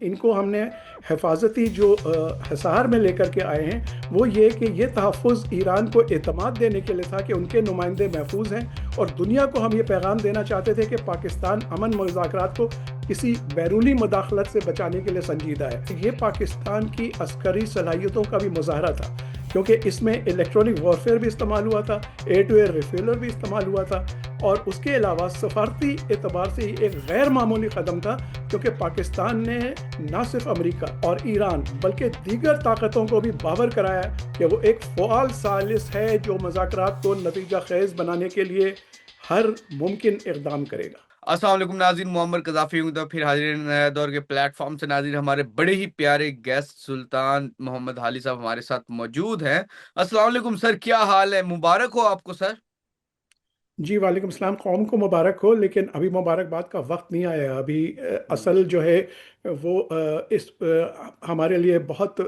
ان کو ہم نے حفاظتی جو حصار میں لے کر کے آئے ہیں وہ یہ کہ یہ تحفظ ایران کو اعتماد دینے کے لیے تھا کہ ان کے نمائندے محفوظ ہیں، اور دنیا کو ہم یہ پیغام دینا چاہتے تھے کہ پاکستان امن مذاکرات کو کسی بیرونی مداخلت سے بچانے کے لیے سنجیدہ ہے۔ یہ پاکستان کی عسکری صلاحیتوں کا بھی مظاہرہ تھا، کیونکہ اس میں الیکٹرانک وارفیئر بھی استعمال ہوا تھا، ایئر ٹو ایئر ریفیلر بھی استعمال ہوا تھا، اور اس کے علاوہ سفارتی اعتبار سے ایک غیر معمولی قدم تھا، کیونکہ پاکستان نے نہ صرف امریکہ اور ایران بلکہ دیگر طاقتوں کو بھی باور کرایا کہ وہ ایک فعال ثالث ہے جو مذاکرات کو نتیجہ خیز بنانے کے لیے ہر ممکن اقدام کرے گا۔ السلام علیکم ناظرین، معمر قذافی ہوں تو پھر حاضر نیا دور کے پلیٹ فارم سے ناظرین ہمارے بڑے ہی پیارے گیسٹ سلطان محمد حالی صاحب ہمارے ساتھ موجود ہیں۔ السلام علیکم سر، کیا حال ہے؟ مبارک ہو آپ کو سر۔ جی وعلیکم السلام، قوم کو مبارک ہو، لیکن ابھی مبارکباد کا وقت نہیں آیا۔ ابھی اصل جو ہے وہ اس ہمارے لیے بہت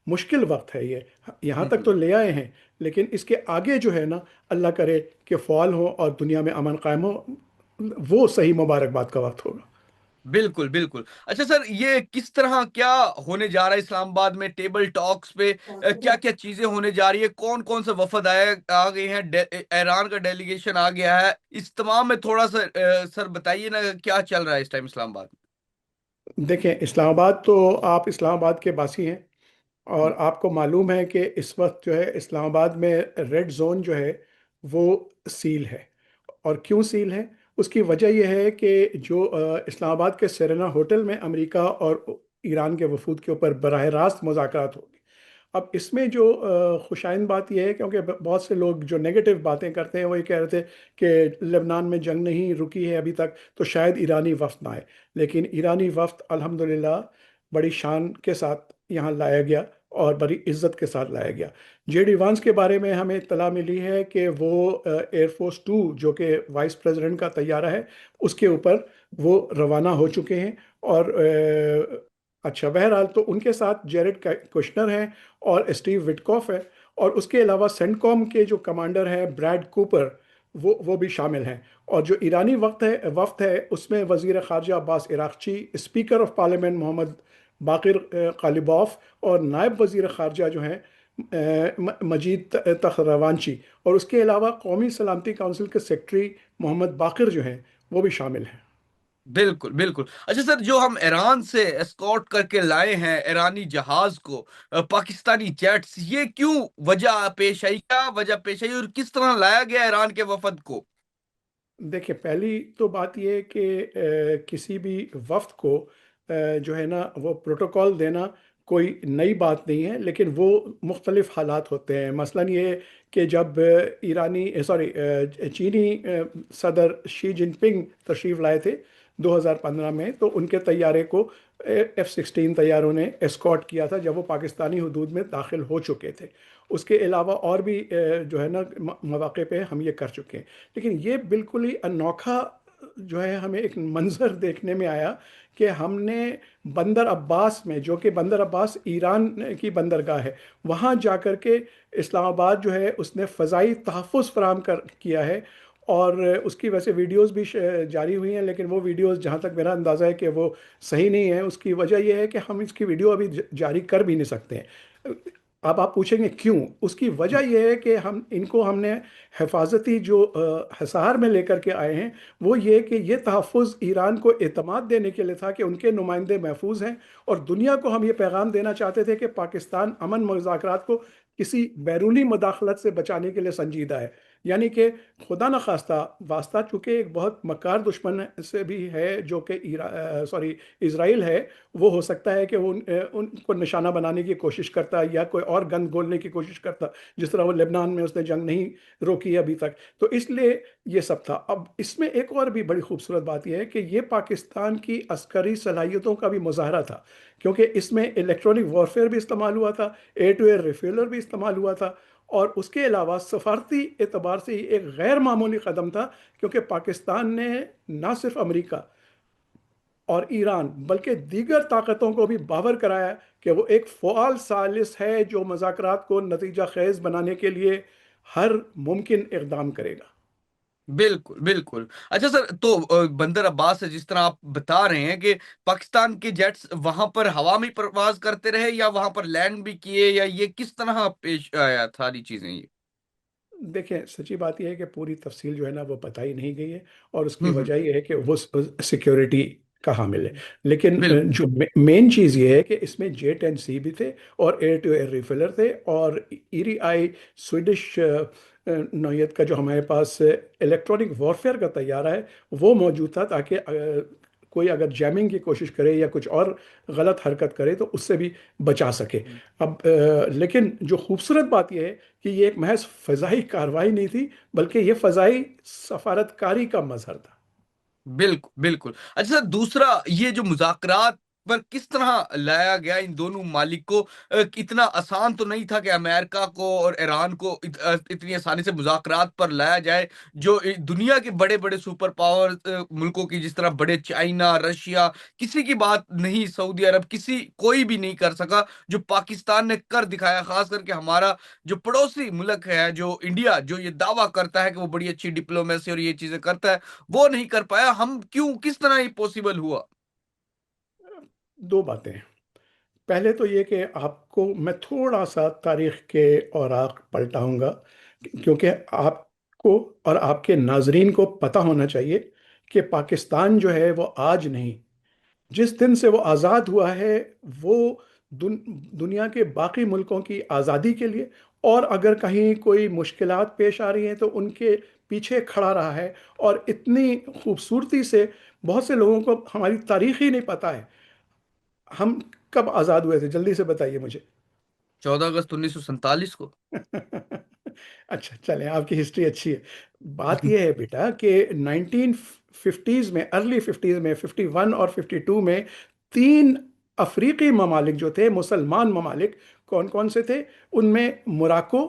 مشکل وقت ہے۔ یہ یہاں تک تو لے آئے ہیں، لیکن اس کے آگے جو ہے نا، اللہ کرے کہ فعال ہو اور دنیا میں امن قائم ہو، وہ صحیح مبارکباد کا وقت ہوگا۔ بالکل بالکل۔ اچھا سر، یہ کس طرح کیا ہونے جا رہا ہے اسلام آباد میں ٹیبل ٹاکس پہ؟ کیا کیا چیزیں ہونے جا رہی ہے؟ کون کون سے وفد آ گئے ہیں؟ ایران کا ڈیلیگیشن آ گیا ہے، اس تمام میں تھوڑا سا سر بتائیے نا، کیا چل رہا ہے اس ٹائم اسلام آباد دیکھیں، اسلام آباد تو آپ اسلام آباد کے باسی ہیں، اور میں؟ آپ کو معلوم ہے کہ اس وقت جو ہے اسلام آباد میں ریڈ زون جو ہے وہ سیل ہے۔ اور کیوں سیل ہے؟ اس کی وجہ یہ ہے کہ جو اسلام آباد کے سیرینا ہوٹل میں امریکہ اور ایران کے وفود کے اوپر براہ راست مذاکرات ہوگی۔ اب اس میں جو خوشائند بات یہ ہے، کیونکہ بہت سے لوگ جو نیگیٹو باتیں کرتے ہیں وہ یہ کہہ رہے تھے کہ لبنان میں جنگ نہیں رکی ہے ابھی تک، تو شاید ایرانی وفد نہ آئے، لیکن ایرانی وفد الحمدللہ بڑی شان کے ساتھ یہاں لایا گیا اور بڑی عزت کے ساتھ لایا گیا۔ جے ڈی وانس کے بارے میں ہمیں اطلاع ملی ہے کہ وہ ایئر فورس 2 جو کہ وائس پریزیڈنٹ کا طیارہ ہے اس کے اوپر وہ روانہ ہو چکے ہیں، اور اچھا بہرحال تو ان کے ساتھ جیرڈ کوشنر ہیں اور اسٹیو وٹکوف ہے، اور اس کے علاوہ سینٹ کام کے جو کمانڈر ہیں بریڈ کوپر وہ بھی شامل ہیں۔ اور جو ایرانی وفد ہے اس میں وزیر خارجہ Abbas Araghchi, speaker of parliament Mohammad Baqer Qalibaf, اور نائب وزیر خارجہ جو ہیں مجید تخت روانچی، اور اس کے علاوہ قومی سلامتی کونسل کے سیکرٹری محمد باقر جو ہیں وہ بھی شامل ہیں۔ بالکل بالکل۔ اچھا سر، جو ہم ایران سے اسکارٹ کر کے لائے ہیں ایرانی جہاز کو، پاکستانی جیٹس، یہ کیوں وجہ پیش آئی؟ کیا وجہ پیش آئی اور کس طرح لایا گیا ایران کے وفد کو؟ دیکھیں، پہلی تو بات یہ کہ کسی بھی وفد کو جو ہے نا وہ پروٹوکول دینا کوئی نئی بات نہیں ہے، لیکن وہ مختلف حالات ہوتے ہیں۔ مثلا یہ کہ جب چینی صدر شی جن پنگ تشریف لائے تھے 2015 میں، تو ان کے طیارے کو F-16 طیاروں نے اسکارٹ کیا تھا جب وہ پاکستانی حدود میں داخل ہو چکے تھے۔ اس کے علاوہ اور بھی جو ہے نا مواقع پہ ہم یہ کر چکے ہیں، لیکن یہ بالکل ہی انوکھا جو ہے ہمیں ایک منظر دیکھنے میں آیا کہ ہم نے بندر عباس میں، جو کہ بندر عباس ایران کی بندرگاہ ہے، وہاں جا کر کے اسلام آباد جو ہے اس نے فضائی تحفظ فراہم کیا ہے، اور اس کی ویسے ویڈیوز بھی جاری ہوئی ہیں، لیکن وہ ویڈیوز جہاں تک میرا اندازہ ہے کہ وہ صحیح نہیں ہے۔ اس کی وجہ یہ ہے کہ ہم اس کی ویڈیو ابھی جاری کر بھی نہیں سکتے ہیں۔ اب آپ پوچھیں گے کیوں؟ اس کی وجہ یہ ہے کہ ہم نے حفاظتی جو حصار میں لے کر کے آئے ہیں وہ یہ کہ یہ تحفظ ایران کو اعتماد دینے کے لیے تھا کہ ان کے نمائندے محفوظ ہیں، اور دنیا کو ہم یہ پیغام دینا چاہتے تھے کہ پاکستان امن مذاکرات کو کسی بیرونی مداخلت سے بچانے کے لیے سنجیدہ ہے۔ یعنی کہ خدا نخواستہ واسطہ، چونکہ ایک بہت مکار دشمن سے بھی ہے جو کہ اسرائیل ہے، وہ ہو سکتا ہے کہ وہ ان کو نشانہ بنانے کی کوشش کرتا ہے یا کوئی اور گند گھولنے کی کوشش کرتا، جس طرح وہ لبنان میں اس نے جنگ نہیں روکی ابھی تک، تو اس لیے یہ سب تھا۔ اب اس میں ایک اور بھی بڑی خوبصورت بات یہ ہے کہ یہ پاکستان کی عسکری صلاحیتوں کا بھی مظاہرہ تھا، کیونکہ اس میں الیکٹرانک وارفیئر بھی استعمال ہوا تھا، ایئر ٹو ایئر ریفیلر بھی استعمال ہوا تھا، اور اس کے علاوہ سفارتی اعتبار سے یہ ایک غیر معمولی قدم تھا، کیونکہ پاکستان نے نہ صرف امریکہ اور ایران بلکہ دیگر طاقتوں کو بھی باور کرایا کہ وہ ایک فعال ثالث ہے جو مذاکرات کو نتیجہ خیز بنانے کے لیے ہر ممکن اقدام کرے گا۔ بالکل بالکل. اچھا سر، تو بندر عباس سے جس طرح آپ بتا رہے ہیں کہ پاکستان کے جیٹس وہاں پر ہوا میں پرواز کرتے رہے یا وہاں پر لینڈ بھی کیے، یا یہ کس طرح پیش آیا ساری چیزیں یہ؟ دیکھیں سچی بات یہ ہے کہ پوری تفصیل جو ہے نا وہ بتائی نہیں گئی ہے، اور اس کی ہوں ہوں. وجہ یہ ہے کہ وہ سیکیورٹی کا حامل ہے. لیکن بالکل. جو مین چیز یہ ہے کہ اس میں J-10C بھی تھے، اور ایئر ٹو ایئر ریفلر تھے، اور ایری آئی سویڈش نوعیت کا جو ہمارے پاس الیکٹرانک وارفیئر کا طیارہ ہے وہ موجود تھا، تاکہ کوئی اگر جیمنگ کی کوشش کرے یا کچھ اور غلط حرکت کرے تو اس سے بھی بچا سکے. اب لیکن جو خوبصورت بات یہ ہے کہ یہ ایک محض فضائی کارروائی نہیں تھی، بلکہ یہ فضائی سفارتکاری کا مظہر تھا. بالکل بالکل. اچھا سر، دوسرا یہ جو مذاکرات پر کس طرح لایا گیا ان دونوں ممالک کو، اتنا آسان تو نہیں تھا کہ امریکہ کو اور ایران کو اتنی آسانی سے مذاکرات پر لایا جائے، جو دنیا کے بڑے بڑے سپر پاور ملکوں کی، جس طرح بڑے چائنا، رشیا، کسی کی بات نہیں، سعودی عرب، کوئی بھی نہیں کر سکا جو پاکستان نے کر دکھایا. خاص کر کے ہمارا جو پڑوسی ملک ہے، جو انڈیا، جو یہ دعویٰ کرتا ہے کہ وہ بڑی اچھی ڈپلومیسی اور یہ چیزیں کرتا ہے، وہ نہیں کر پایا. ہم کیوں، کس طرح یہ پوسیبل ہوا؟ دو باتیں ہیں. پہلے تو یہ کہ آپ کو میں تھوڑا سا تاریخ کے اوراق پلٹاؤں گا، کیونکہ آپ کو اور آپ کے ناظرین کو پتہ ہونا چاہیے کہ پاکستان جو ہے وہ آج نہیں، جس دن سے وہ آزاد ہوا ہے وہ دنیا کے باقی ملکوں کی آزادی کے لیے، اور اگر کہیں کوئی مشکلات پیش آ رہی ہیں تو ان کے پیچھے کھڑا رہا ہے. اور اتنی خوبصورتی سے بہت سے لوگوں کو ہماری تاریخ ہی نہیں پتہ ہے. ہم کب آزاد ہوئے تھے جلدی سے بتائیے مجھے. 14 اگست 1947 کو. اچھا چلیں، آپ کی ہسٹری اچھی ہے. بات یہ ہے بیٹا کہ 1950s میں، ارلی 50s میں، 51 اور 52 میں، تین افریقی ممالک جو تھے، مسلمان ممالک، کون کون سے تھے؟ ان میں موراکو،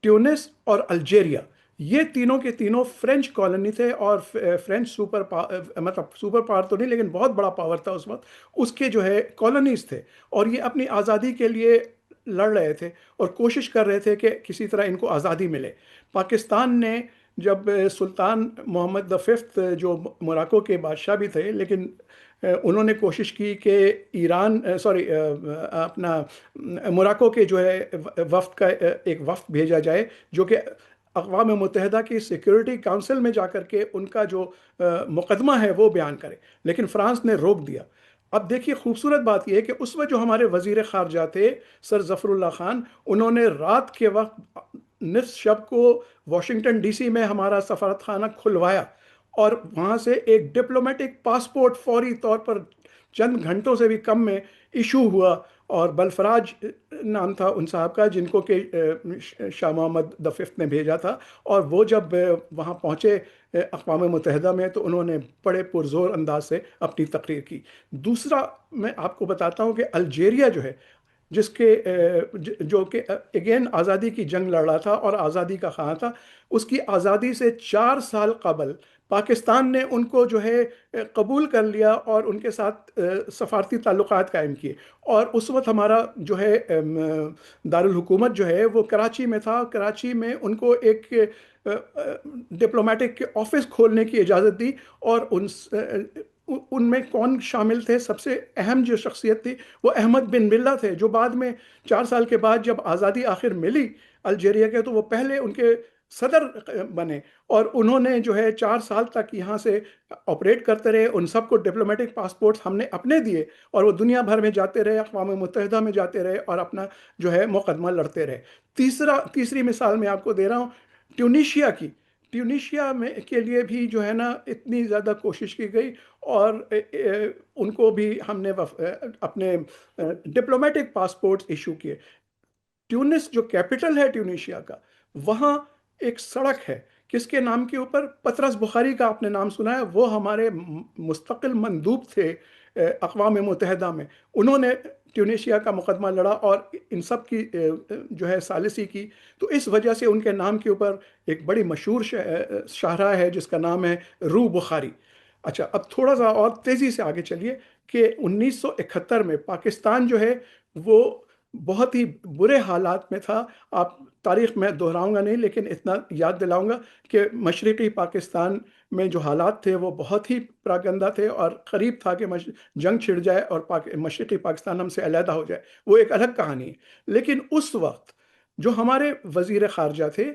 ٹیونس اور الجیریا. یہ تینوں کے تینوں فرینچ کالونی تھے، اور فرینچ مطلب سپر پاور تو نہیں لیکن بہت بڑا پاور تھا اس وقت. اس کے جو ہے کالونیز تھے، اور یہ اپنی آزادی کے لیے لڑ رہے تھے اور کوشش کر رہے تھے کہ کسی طرح ان کو آزادی ملے. پاکستان نے جب سلطان محمد the ففتھ جو موراکو کے بادشاہ بھی تھے، لیکن انہوں نے کوشش کی کہ ایران، سوری، اپنا موراکو کے جو ہے وفد کا ایک وفد بھیجا جائے، جو کہ اقوام متحدہ کی سیکیورٹی کونسل میں جا کر کے ان کا جو مقدمہ ہے وہ بیان کرے، لیکن فرانس نے روک دیا. اب دیکھیے خوبصورت بات یہ ہے کہ اس وقت جو ہمارے وزیر خارجہ تھے سر ظفر اللہ خان، انہوں نے رات کے وقت نصف شب کو واشنگٹن ڈی سی میں ہمارا سفارت خانہ کھلوایا، اور وہاں سے ایک ڈپلومیٹک پاسپورٹ فوری طور پر چند گھنٹوں سے بھی کم میں ایشو ہوا. اور بلفراج نام تھا ان صاحب کا، جن کو کہ شاہ محمد the ففتھ نے بھیجا تھا. اور وہ جب وہاں پہنچے اقوام متحدہ میں، تو انہوں نے بڑے پرزور انداز سے اپنی تقریر کی. دوسرا میں آپ کو بتاتا ہوں کہ الجیریا جو ہے، جس کے جو کہ اگین آزادی کی جنگ لڑ رہا تھا اور آزادی کا خواہاں تھا، اس کی آزادی سے 4 سال قبل پاکستان نے ان کو جو ہے قبول کر لیا اور ان کے ساتھ سفارتی تعلقات قائم کیے. اور اس وقت ہمارا جو ہے دارالحکومت جو ہے وہ کراچی میں تھا. کراچی میں ان کو ایک ڈپلومیٹک آفس کھولنے کی اجازت دی. اور ان میں کون شامل تھے؟ سب سے اہم جو شخصیت تھی وہ احمد بن بلہ تھے، جو بعد میں 4 سال کے بعد جب آزادی آخر ملی الجیریا کے، تو وہ پہلے ان کے صدر بنے. اور انہوں نے جو ہے 4 سال تک یہاں سے آپریٹ کرتے رہے. ان سب کو ڈپلومیٹک پاسپورٹس ہم نے اپنے دیے، اور وہ دنیا بھر میں جاتے رہے، اقوام متحدہ میں جاتے رہے، اور اپنا جو ہے مقدمہ لڑتے رہے. تیسری مثال میں آپ کو دے رہا ہوں ٹیونیشیا کی. ٹیونیشیا میں کے لیے بھی جو ہے نا اتنی زیادہ کوشش کی گئی، اور ان کو بھی ہم نے اپنے ڈپلومیٹک پاسپورٹس ایشو کیے. ٹیونس جو کیپٹل ہے ٹیونیشیا کا، وہاں ایک سڑک ہے کس کے نام کے اوپر؟ پطرس بخاری کا آپ نے نام سنا ہے، وہ ہمارے مستقل مندوب تھے اقوام متحدہ میں. انہوں نے ٹیونیشیا کا مقدمہ لڑا اور ان سب کی جو ہے ثالثی کی. تو اس وجہ سے ان کے نام کے اوپر ایک بڑی مشہور شاہراہ ہے جس کا نام ہے رو بخاری. اچھا، اب تھوڑا سا اور تیزی سے آگے چلیے کہ 1971 میں پاکستان جو ہے وہ بہت ہی برے حالات میں تھا. آپ تاریخ میں دہراؤں گا نہیں لیکن اتنا یاد دلاؤں گا کہ مشرقی پاکستان میں جو حالات تھے وہ بہت ہی پراگندہ تھے، اور قریب تھا کہ جنگ چھڑ جائے اور مشرقی پاکستان ہم سے علیحدہ ہو جائے. وہ ایک الگ کہانی ہے. لیکن اس وقت جو ہمارے وزیر خارجہ تھے،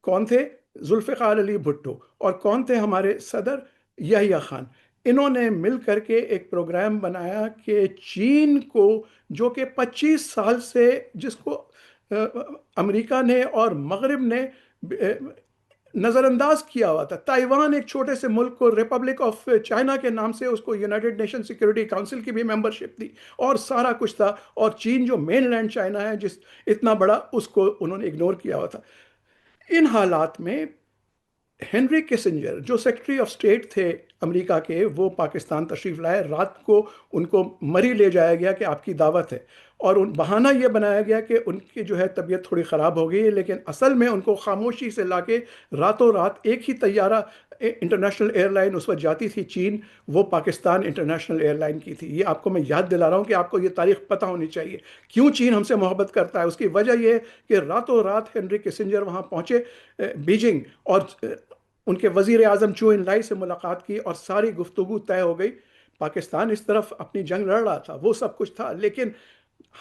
کون تھے؟ ذوالفقار علی بھٹو. اور کون تھے ہمارے صدر؟ یحییٰ خان. انہوں نے مل کر کے ایک پروگرام بنایا کہ چین کو، جو کہ 25 سال سے، جس کو امریکہ نے اور مغرب نے نظر انداز کیا ہوا تھا. تائیوان ایک چھوٹے سے ملک کو ریپبلک آف چائنا کے نام سے اس کو یونائٹڈ نیشن سیکورٹی کاؤنسل کی بھی ممبرشپ تھی اور سارا کچھ تھا. اور چین جو مین لینڈ چائنا ہے جس اتنا بڑا، اس کو انہوں نے اگنور کیا ہوا تھا. ان حالات میں ہنری کسنجر جو سیکرٹری آف اسٹیٹ تھے امریکہ کے، وہ پاکستان تشریف لائے. رات کو ان کو مری لے جایا گیا کہ آپ کی دعوت ہے، اور بہانہ یہ بنایا گیا کہ ان کی جو ہے طبیعت تھوڑی خراب ہو گئی ہے. لیکن اصل میں ان کو خاموشی سے لا کے راتوں رات ایک ہی طیارہ، انٹرنیشنل ایئر لائن اس وقت جاتی تھی چین، وہ پاکستان انٹرنیشنل ایئر لائن کی تھی. یہ آپ کو میں یاد دلا رہا ہوں کہ آپ کو یہ تاریخ پتہ ہونی چاہیے. کیوں چین ہم سے محبت کرتا ہے؟ اس کی وجہ یہ ہے کہ راتوں رات ہنری کسنجر وہاں پہنچے بیجنگ، اور ان کے وزیر اعظم چو ان لائی سے ملاقات کی، اور ساری گفتگو طے ہو گئی. پاکستان اس طرف اپنی جنگ لڑ رہا تھا، وہ سب کچھ تھا، لیکن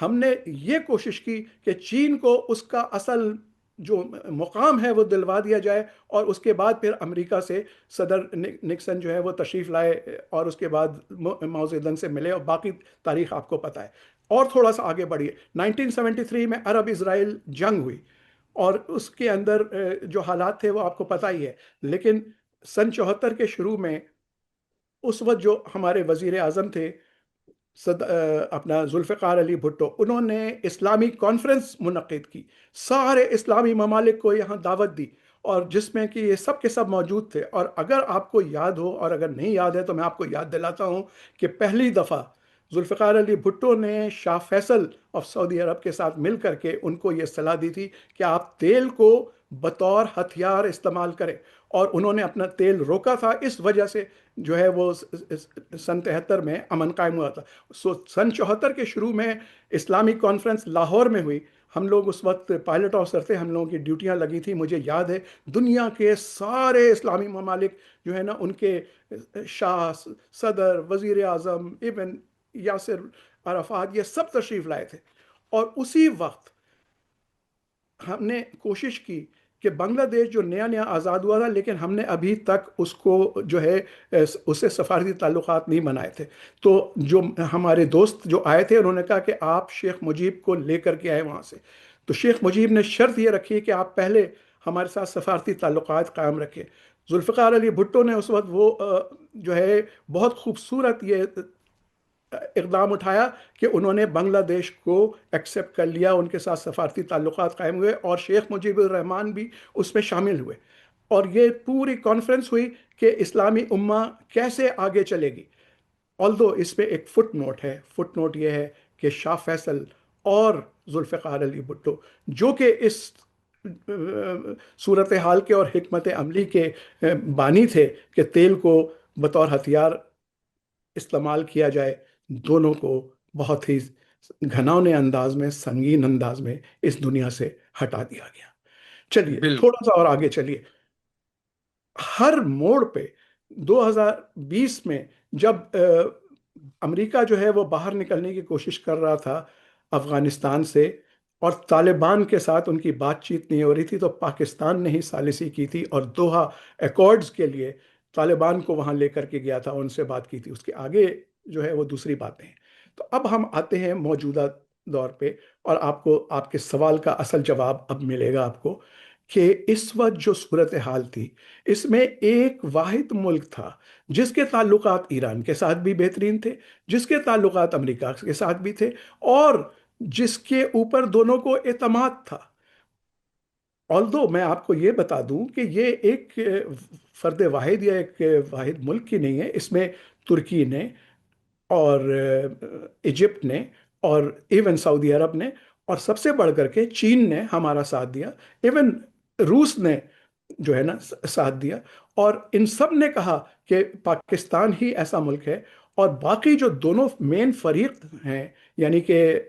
ہم نے یہ کوشش کی کہ چین کو اس کا اصل جو مقام ہے وہ دلوا دیا جائے. اور اس کے بعد پھر امریکہ سے صدر نکسن جو ہے وہ تشریف لائے، اور اس کے بعد ماؤ زیدنگ سے ملے، اور باقی تاریخ آپ کو پتہ ہے. اور تھوڑا سا آگے بڑھیے، 1973 میں عرب اسرائیل جنگ ہوئی، اور اس کے اندر جو حالات تھے وہ آپ کو پتہ ہی ہے. لیکن سن 74 کے شروع میں اس وقت جو ہمارے وزیر اعظم تھے اپنا ذوالفقار علی بھٹو، انہوں نے اسلامی کانفرنس منعقد کی. سارے اسلامی ممالک کو یہاں دعوت دی، اور جس میں کہ یہ سب کے سب موجود تھے. اور اگر آپ کو یاد ہو، اور اگر نہیں یاد ہے تو میں آپ کو یاد دلاتا ہوں کہ پہلی دفعہ ذوالفقار علی بھٹو نے شاہ فیصل آف سعودی عرب کے ساتھ مل کر کے ان کو یہ صلاح دی تھی کہ آپ تیل کو بطور ہتھیار استعمال کریں. اور انہوں نے اپنا تیل روکا تھا، اس وجہ سے جو ہے وہ سن 73 میں امن قائم ہوا تھا. سن 74 کے شروع میں اسلامی کانفرنس لاہور میں ہوئی. ہم لوگ اس وقت پائلٹ آفیسر تھے، ہم لوگوں کی ڈیوٹیاں لگی تھیں. مجھے یاد ہے دنیا کے سارے اسلامی ممالک جو ہے نا، ان کے شاہ، صدر، وزیر اعظم، ایون یاسر عرفات، یہ سب تشریف لائے تھے. اور اسی وقت ہم نے کوشش کی کہ بنگلہ دیش جو نیا نیا آزاد ہوا تھا، لیکن ہم نے ابھی تک اس کو جو ہے اس سے سفارتی تعلقات نہیں بنائے تھے. تو جو ہمارے دوست جو آئے تھے، انہوں نے کہا کہ آپ شیخ مجیب کو لے کر کے آئے وہاں سے. تو شیخ مجیب نے شرط یہ رکھی کہ آپ پہلے ہمارے ساتھ سفارتی تعلقات قائم رکھیں. ذوالفقار علی بھٹو نے اس وقت وہ جو ہے بہت خوبصورت یہ اقدام اٹھایا کہ انہوں نے بنگلہ دیش کو ایکسیپٹ کر لیا، ان کے ساتھ سفارتی تعلقات قائم ہوئے، اور شیخ مجیب الرحمان بھی اس میں شامل ہوئے. اور یہ پوری کانفرنس ہوئی کہ اسلامی امہ کیسے آگے چلے گی. آلدو اس میں ایک فٹ نوٹ ہے. فٹ نوٹ یہ ہے کہ شاہ فیصل اور ذوالفقار علی بھٹو، جو کہ اس صورتحال کے اور حکمت عملی کے بانی تھے کہ تیل کو بطور ہتھیار استعمال کیا جائے، دونوں کو بہت ہی گھناؤنے انداز میں، سنگین انداز میں اس دنیا سے ہٹا دیا گیا. چلیے بالکل تھوڑا سا اور آگے چلیے. ہر موڑ پہ 2020 میں جب امریکہ جو ہے وہ باہر نکلنے کی کوشش کر رہا تھا افغانستان سے، اور طالبان کے ساتھ ان کی بات چیت نہیں ہو رہی تھی، تو پاکستان نے ہی ثالثی کی تھی اور دوحہ ایکارڈز کے لیے طالبان کو وہاں لے کر کے گیا تھا، ان سے بات کی تھی. اس کے آگے جو ہے وہ دوسری باتیں ہیں. تو اب ہم آتے ہیں موجودہ دور پہ، اور آپ کو آپ کے سوال کا اصل جواب اب ملے گا آپ کو کہ اس وقت جو صورتحال تھی، اس میں ایک واحد ملک تھا جس کے تعلقات ایران کے ساتھ بھی بہترین تھے، جس کے تعلقات امریکہ کے ساتھ بھی تھے، اور جس کے اوپر دونوں کو اعتماد تھا. آلدو میں آپ کو یہ بتا دوں کہ یہ ایک فرد واحد یا ایک واحد ملک کی نہیں ہے. اس میں ترکی نے، اور ایجپٹ نے، اور ایون سعودی عرب نے، اور سب سے بڑھ کر کے چین نے ہمارا ساتھ دیا. ایون روس نے جو ہے نا ساتھ دیا. اور ان سب نے کہا کہ پاکستان ہی ایسا ملک ہے. اور باقی جو دونوں مین فریق ہیں، یعنی کہ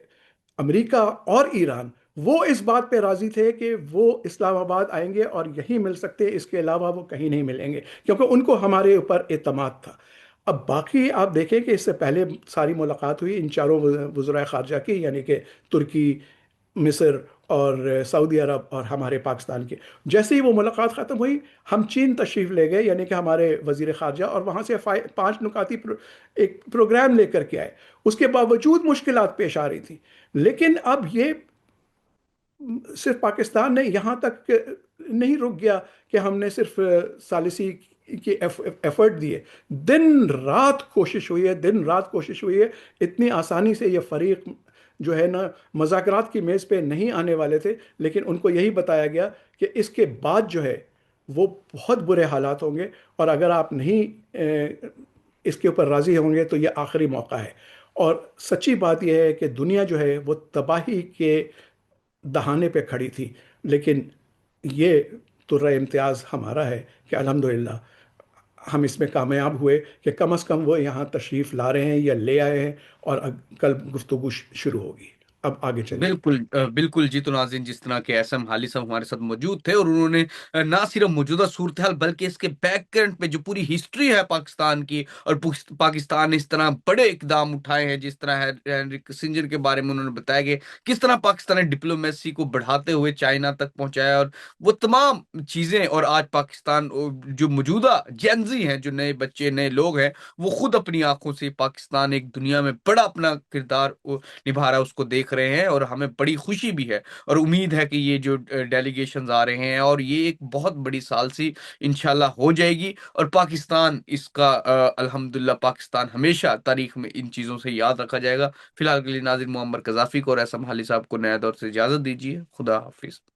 امریکہ اور ایران وہ اس بات پہ راضی تھے کہ وہ اسلام آباد آئیں گے اور یہیں مل سکتے، اس کے علاوہ وہ کہیں نہیں ملیں گے، کیونکہ ان کو ہمارے اوپر اعتماد تھا۔ اب باقی آپ دیکھیں کہ اس سے پہلے ساری ملاقات ہوئی ان چاروں وزرائے خارجہ کی، یعنی کہ ترکی، مصر اور سعودی عرب اور ہمارے پاکستان کے۔ جیسے ہی وہ ملاقات ختم ہوئی، ہم چین تشریف لے گئے، یعنی کہ ہمارے وزیر خارجہ، اور وہاں سے 5 نکاتی ایک پروگرام لے کر کے آئے۔ اس کے باوجود مشکلات پیش آ رہی تھی، لیکن اب یہ صرف پاکستان نے یہاں تک نہیں رک گیا کہ ہم نے صرف ثالثی کی ایفرٹ دیے، دن رات کوشش ہوئی ہے، دن رات کوشش ہوئی ہے۔ اتنی آسانی سے یہ فریق جو ہے نا مذاکرات کی میز پہ نہیں آنے والے تھے، لیکن ان کو یہی بتایا گیا کہ اس کے بعد جو ہے وہ بہت برے حالات ہوں گے، اور اگر آپ نہیں اس کے اوپر راضی ہوں گے تو یہ آخری موقع ہے۔ اور سچی بات یہ ہے کہ دنیا جو ہے وہ تباہی کے دہانے پہ کھڑی تھی، لیکن یہ طرہ امتیاز ہمارا ہے کہ الحمدللہ ہم اس میں کامیاب ہوئے کہ کم از کم وہ یہاں تشریف لا رہے ہیں یا لے آئے ہیں، اور کل گفتگو شروع ہوگی۔ اب آگے چلیے۔ بالکل بالکل جی، تو ناظرین، جس طرح کے ایس ایم حالی صاحب ہمارے ساتھ موجود تھے، اور انہوں نے نہ صرف موجودہ صورتحال بلکہ اس کے بیک گراؤنڈ پہ جو پوری ہسٹری ہے پاکستان کی، اور پاکستان نے اس طرح بڑے اقدام اٹھائے ہیں، جس طرح ہینری کسنجر کے بارے میں انہوں نے بتایا کہ کس طرح پاکستان نے ڈپلومیسی کو بڑھاتے ہوئے چائنا تک پہنچایا، اور وہ تمام چیزیں، اور آج پاکستان جو موجودہ جینزی ہیں، جو نئے بچے نئے لوگ ہیں، وہ خود اپنی آنکھوں سے پاکستان ایک دنیا میں بڑا اپنا کردار نبھا رہا ہے، اس کو دیکھ رہے ہیں، اور ہمیں بڑی خوشی بھی ہے، اور امید ہے کہ یہ جو ڈیلیگیشنز آ رہے ہیں، اور یہ ایک بہت بڑی ثالثی انشاءاللہ ہو جائے گی، اور پاکستان اس کا الحمدللہ پاکستان ہمیشہ تاریخ میں ان چیزوں سے یاد رکھا جائے گا۔ فی الحال کے لیے ناظرین، معمر قذافی کو اور احسن حالی صاحب کو نیا دور سے اجازت دیجیے۔ خدا حافظ۔